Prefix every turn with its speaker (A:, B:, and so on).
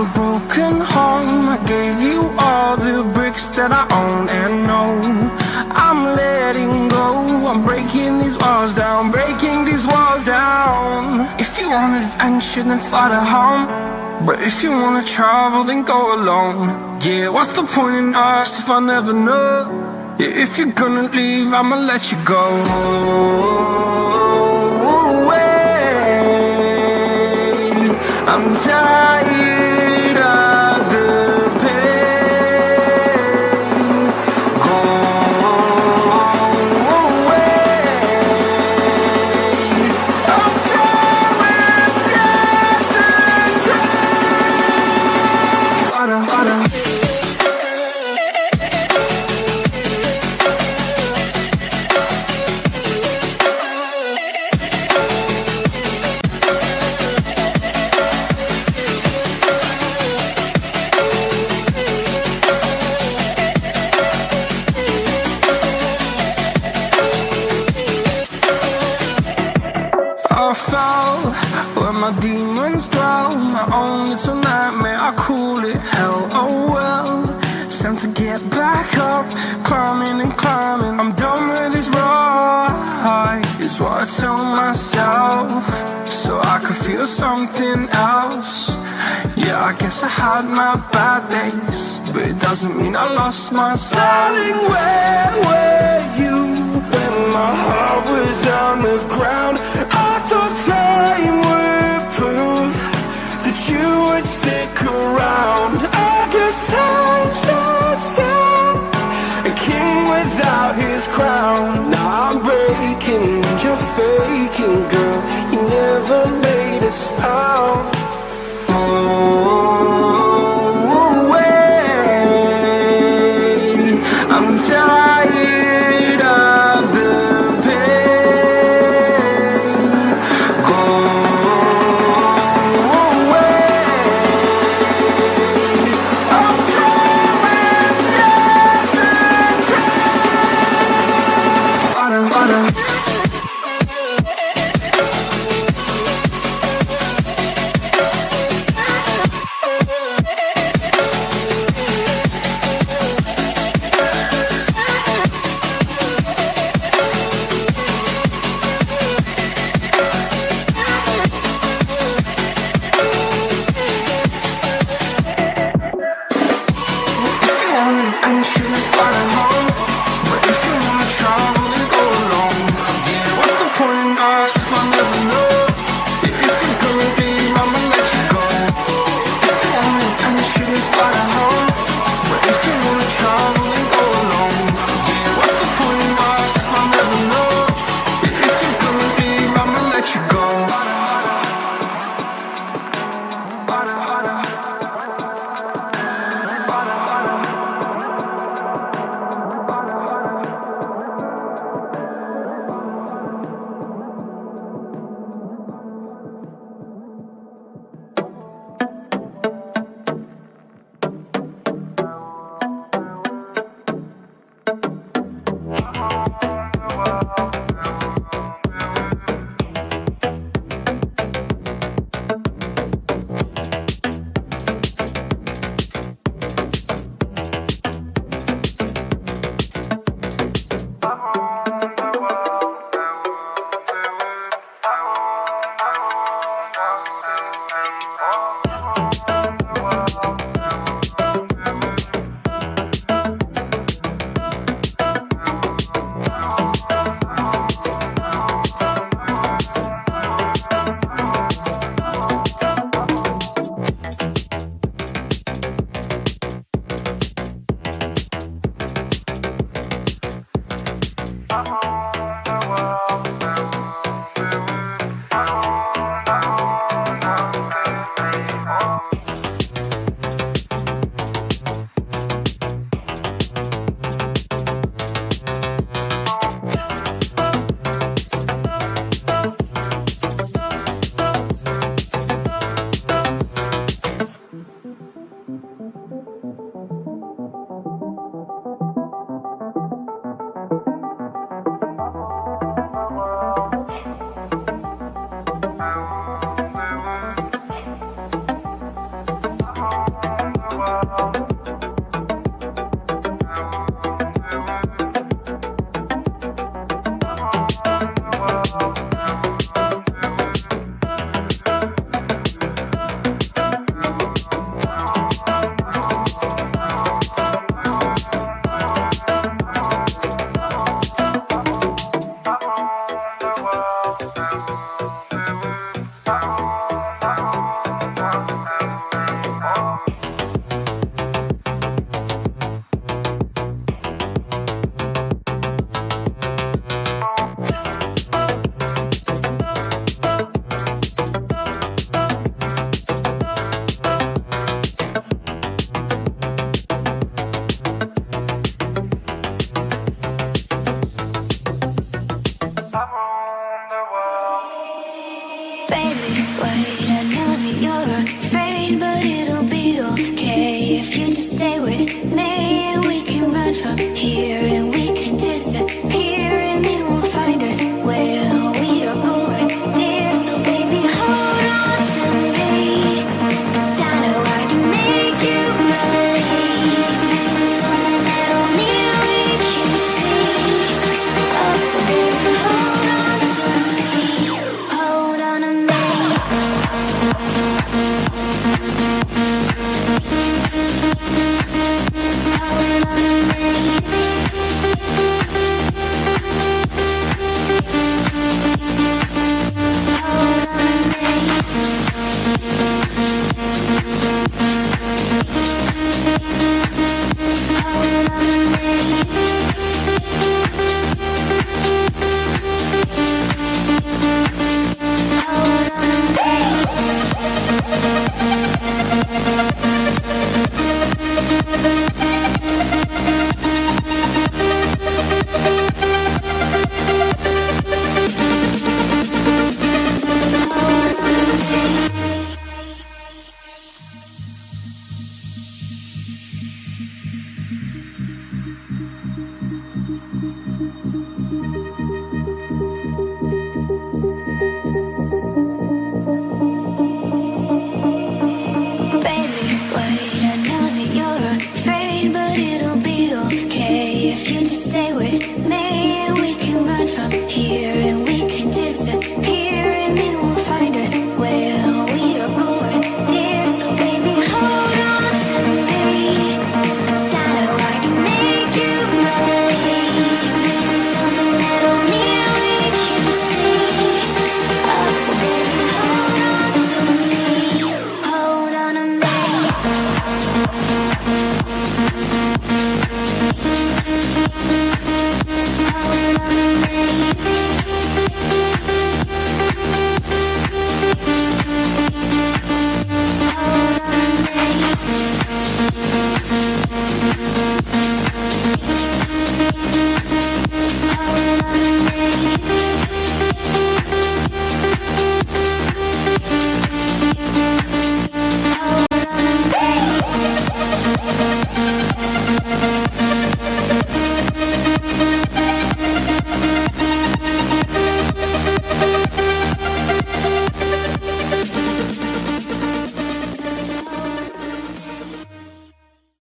A: a broken home. I gave you all the bricks that I own and know. I'm letting go, I'm breaking these walls down, breaking these walls down. If you want adventure, then fly to home. But if you wanna travel, then go alone. Yeah, what's the point in us if I never know? Yeah, if you're gonna leave, I'ma let you go. I'm tired of the pain. Go away. I'm tired of dancing. I fell where my demons dwell. My own little nightmare, I call it hell. Oh well, it's time to get back up. Climbing and climbing, I'm done with this ride, is what I tell myself, so I could feel something else. Yeah, I guess I had my bad days, but it doesn't mean I lost my style. Darling, where were you when my heart was on the ground? I thought time would prove that you would stick around. I guess time stops down, a king without his crown. Now I'm breaking, you're faking, girl. You never made a sound. Oh, wait, I'm tired of the pain. Go away. I'm tired of dancing.